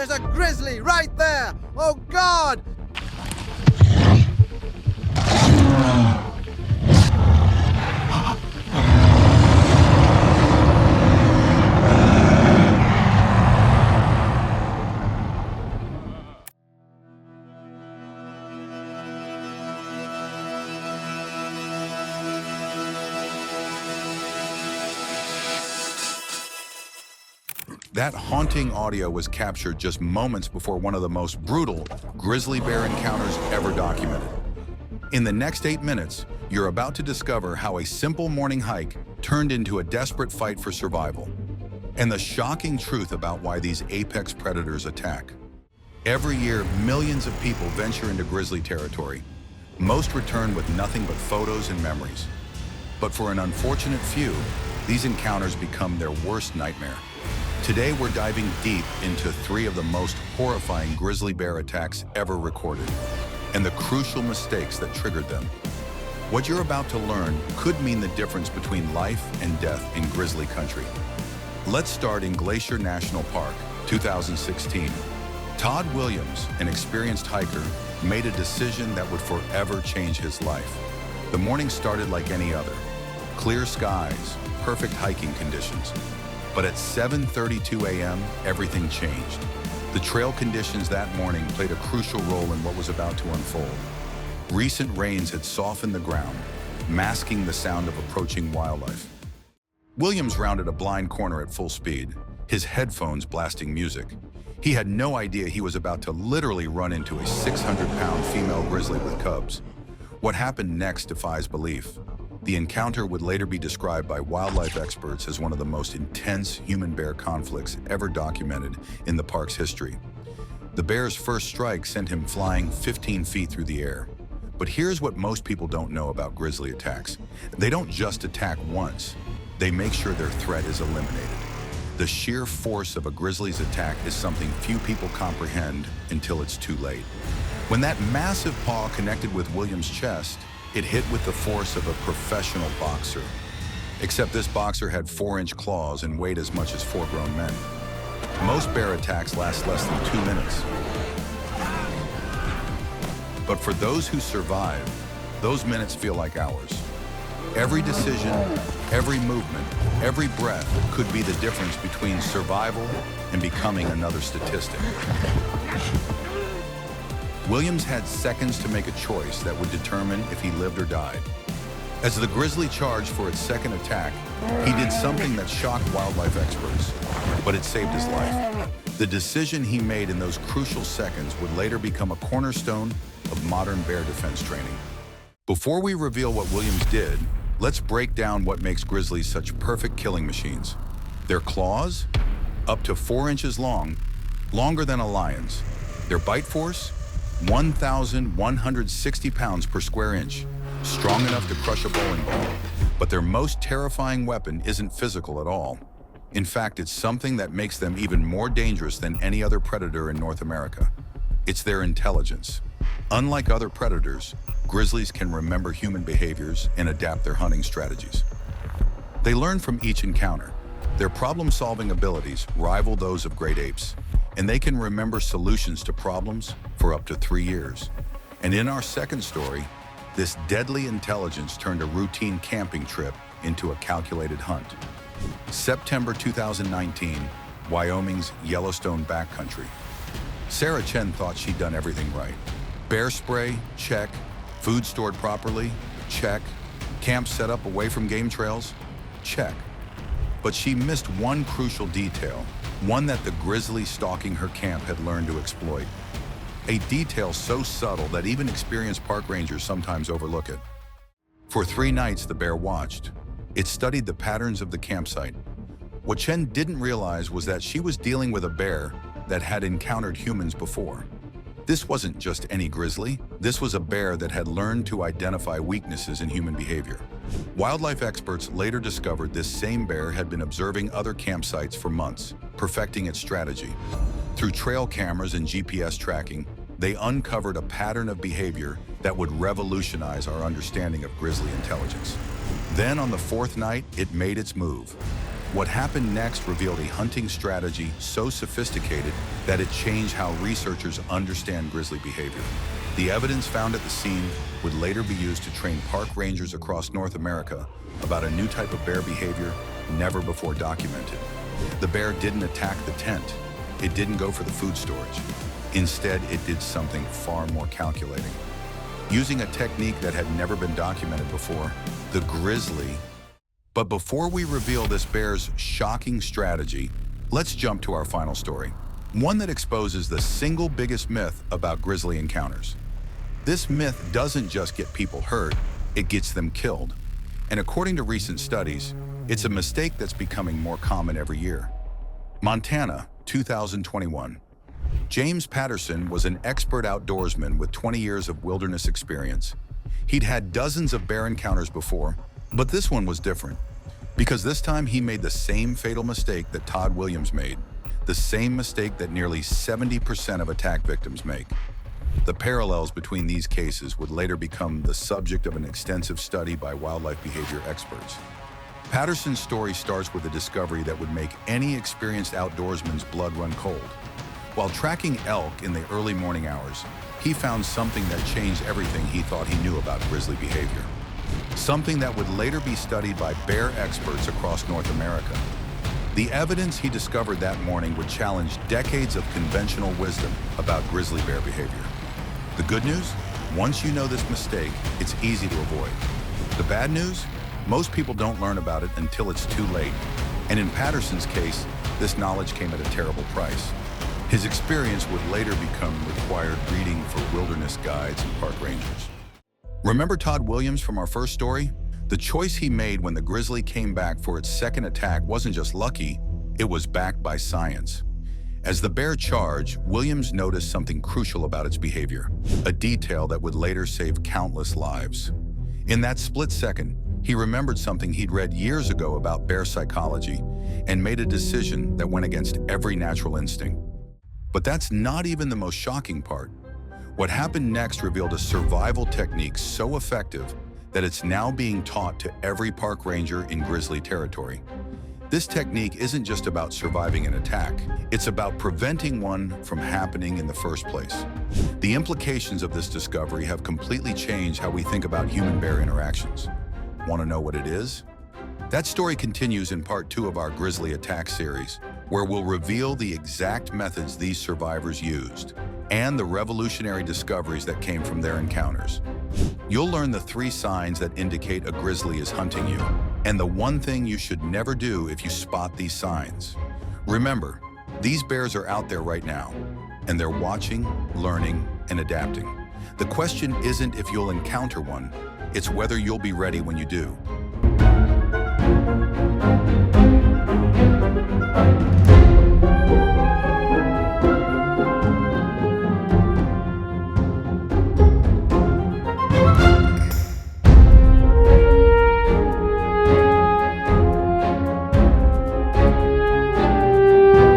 There's a grizzly right there! Oh, God! That haunting audio was captured just moments before one of the most brutal grizzly bear encounters ever documented. In the next 8 minutes, you're about to discover how a simple morning hike turned into a desperate fight for survival, and the shocking truth about why these apex predators attack. Every year, millions of people venture into grizzly territory. Most return with nothing but photos and memories. But for an unfortunate few, these encounters become their worst nightmare. Today, we're diving deep into 3 of the most horrifying grizzly bear attacks ever recorded, and the crucial mistakes that triggered them. What you're about to learn could mean the difference between life and death in grizzly country. Let's start in Glacier National Park, 2016. Todd Williams, an experienced hiker, made a decision that would forever change his life. The morning started like any other. Clear skies, perfect hiking conditions. But at 7:32 a.m., everything changed. The trail conditions that morning played a crucial role in what was about to unfold. Recent rains had softened the ground, masking the sound of approaching wildlife. Williams rounded a blind corner at full speed, his headphones blasting music. He had no idea he was about to literally run into a 600-pound female grizzly with cubs. What happened next defies belief. The encounter would later be described by wildlife experts as one of the most intense human-bear conflicts ever documented in the park's history. The bear's first strike sent him flying 15 feet through the air. But here's what most people don't know about grizzly attacks. They don't just attack once. They make sure their threat is eliminated. The sheer force of a grizzly's attack is something few people comprehend until it's too late. When that massive paw connected with Williams' chest, it hit with the force of a professional boxer. Except this boxer had 4-inch claws and weighed as much as 4 grown men. Most bear attacks last less than 2 minutes. But for those who survive, those minutes feel like hours. Every decision, every movement, every breath could be the difference between survival and becoming another statistic. Williams had seconds to make a choice that would determine if he lived or died. As the grizzly charged for its second attack, he did something that shocked wildlife experts, but it saved his life. The decision he made in those crucial seconds would later become a cornerstone of modern bear defense training. Before we reveal what Williams did, let's break down what makes grizzlies such perfect killing machines. Their claws, up to 4 inches long, longer than a lion's. Their bite force, 1,160 pounds per square inch, strong enough to crush a bowling ball. But their most terrifying weapon isn't physical at all. In fact, it's something that makes them even more dangerous than any other predator in North America. It's their intelligence. Unlike other predators, grizzlies can remember human behaviors and adapt their hunting strategies. They learn from each encounter. Their problem-solving abilities rival those of great apes, and they can remember solutions to problems for up to 3 years. And in our second story, this deadly intelligence turned a routine camping trip into a calculated hunt. September 2019, Wyoming's Yellowstone backcountry. Sarah Chen thought she'd done everything right. Bear spray, check. Food stored properly, check. Camp set up away from game trails, check. But she missed one crucial detail, one that the grizzly stalking her camp had learned to exploit. A detail so subtle that even experienced park rangers sometimes overlook it. For 3 nights, the bear watched. It studied the patterns of the campsite. What Chen didn't realize was that she was dealing with a bear that had encountered humans before. This wasn't just any grizzly. This was a bear that had learned to identify weaknesses in human behavior. Wildlife experts later discovered this same bear had been observing other campsites for months, perfecting its strategy. Through trail cameras and GPS tracking, they uncovered a pattern of behavior that would revolutionize our understanding of grizzly intelligence. Then on the 4th night, it made its move. What happened next revealed a hunting strategy so sophisticated that it changed how researchers understand grizzly behavior. The evidence found at the scene would later be used to train park rangers across North America about a new type of bear behavior never before documented. The bear didn't attack the tent. It didn't go for the food storage. Instead, it did something far more calculating. Using a technique that had never been documented before, the grizzly. But before we reveal this bear's shocking strategy, let's jump to our final story. One that exposes the single biggest myth about grizzly encounters. This myth doesn't just get people hurt, it gets them killed. And according to recent studies, it's a mistake that's becoming more common every year. Montana, 2021. James Patterson was an expert outdoorsman with 20 years of wilderness experience. He'd had dozens of bear encounters before, but this one was different. Because this time he made the same fatal mistake that Todd Williams made, the same mistake that nearly 70% of attack victims make. The parallels between these cases would later become the subject of an extensive study by wildlife behavior experts. Patterson's story starts with a discovery that would make any experienced outdoorsman's blood run cold. While tracking elk in the early morning hours, he found something that changed everything he thought he knew about grizzly behavior. Something that would later be studied by bear experts across North America. The evidence he discovered that morning would challenge decades of conventional wisdom about grizzly bear behavior. The good news? Once you know this mistake, it's easy to avoid. The bad news? Most people don't learn about it until it's too late. And in Patterson's case, this knowledge came at a terrible price. His experience would later become required reading for wilderness guides and park rangers. Remember Todd Williams from our first story? The choice he made when the grizzly came back for its second attack wasn't just lucky, it was backed by science. As the bear charged, Williams noticed something crucial about its behavior, a detail that would later save countless lives. In that split second, he remembered something he'd read years ago about bear psychology and made a decision that went against every natural instinct. But that's not even the most shocking part. What happened next revealed a survival technique so effective that it's now being taught to every park ranger in grizzly territory. This technique isn't just about surviving an attack, it's about preventing one from happening in the first place. The implications of this discovery have completely changed how we think about human-bear interactions. Want to know what it is? That story continues in part 2 of our Grizzly Attack series, where we'll reveal the exact methods these survivors used and the revolutionary discoveries that came from their encounters. You'll learn the 3 signs that indicate a grizzly is hunting you, and the one thing you should never do if you spot these signs. Remember, these bears are out there right now, and they're watching, learning, and adapting. The question isn't if you'll encounter one, it's whether you'll be ready when you do.